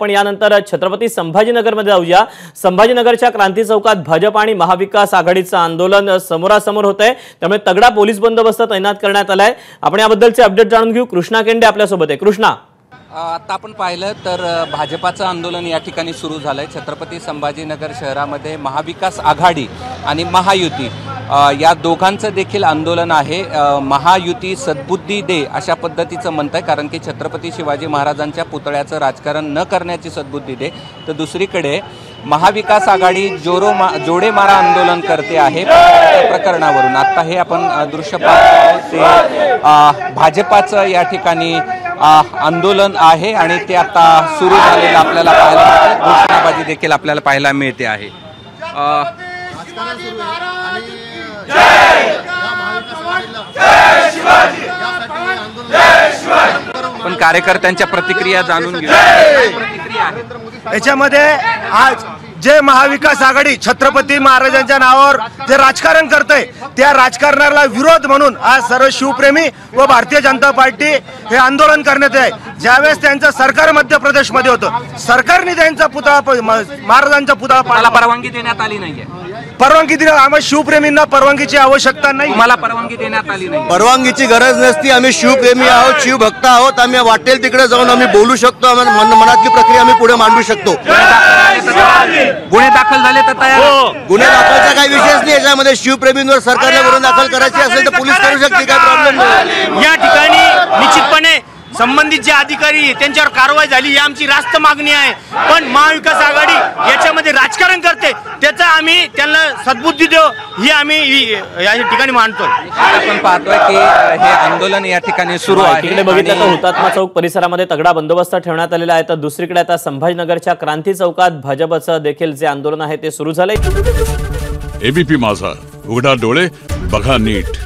पण यानंतर छत्रपती संभाजीनगरमध्ये जाऊया। संभाजीनगरच्या क्रांती चौकात भाजप आणि महाविकास आघाडीचं आंदोलन समोरासमोर होतंय, त्यामुळे तगडा पोलीस बंदोबस्त तैनात करण्यात आलाय। आपण याबद्दलचे अपडेट जाणून घेऊ। कृष्णा केंडे आपल्या सोबत आहे। कृष्णा, आता आपण पाहिलं तर भाजपाचं आंदोलन या ठिकाणी सुरू झालंय। छत्रपती संभाजीनगर शहरामध्ये महाविकास आघाडी आणि महायुती या दोघांचं देखील आंदोलन आहे। महायुती सद्बुद्धी दे अशा पद्धतीचं म्हणतंय, कारण की छत्रपती शिवाजी महाराजांच्या पुतळ्याचं राजकारण न करण्याची सद्बुद्धी दे, तर दुसरीकडे महाविकास आघाडी जोडे मारा आंदोलन करते आहे प्रकरणावरून। आता हे आपण दृश्य पाहतो ते भाजपाचं या ठिकाणी आंदोलन आहे आणि ते आता सुरू झालेलं आपल्याला पाहायला मिळते। घोषणाबाजी देखील आपल्याला पाहायला मिळते आहे। पण कार्यकर्त्यांच्या प्रतिक्रिया जाणून घेऊया। याच्यामध्ये आज जे महाविकास आघाडी छत्रपती महाराजांच्या नावावर जे राजकारण करते त्या राजकारणाला विरोध म्हणून आज सर्व शिवप्रेमी व भारतीय जनता पार्टी हे आंदोलन करण्यात आहे। ज्यावेळेस त्यांचं सरकार मध्य प्रदेश मध्ये होतं, सरकारने त्यांचा पुतळा महाराजांचा पुतळा मला परवानगी देण्यात आली नाहीये। परवानगी दिली, आम्हाला शिवप्रेमींना परवानगीची आवश्यकता नाही। मला परवानगी देण्यात आली नाही। परवानगीची गरज नसती। आम्ही शिवप्रेमी आहोत, शिवभक्त आहोत। आम्ही वाटेल तिकडे जाऊन आम्ही बोलू शकतो, मनातली प्रक्रिया आम्ही पुढे मांडू शकतो। गुन्हे दाखल झाले तर तयार। गुन्हे दाखलचा काही विषयच नाही। याच्यामध्ये शिवप्रेमींवर सरकारला गुन्हे दाखल करायचे असेल तर पोलीस करू शकते, काय प्रॉब्लेम नाही। या ठिकाणी निश्चितपणे संबंधित जे अधिकारी त्यांच्यावर कारवाई झाली ही आमची रास्त मागणी आहे। पण महाविकास आघाडी याच्यामध्ये राजकारण करते, त्याचा आम्ही त्यांना सद्बुद्धी देऊ ही आम्ही या ठिकाणी मांडतोय। आपण पाहतोय की हे आंदोलन या ठिकाणी सुरू आहे। इकडे बघितलं तर हुतात्मा चौक परिसरामध्ये तगडा बंदोबस्त ठेवण्यात आलेला आहे, तर दुसरीकडे आता संभाजीनगरच्या क्रांती चौकात भाजपचं देखील जे आंदोलन आहे ते सुरू झालंय। एबीपी माझा, उघडा डोळे बघा नीट।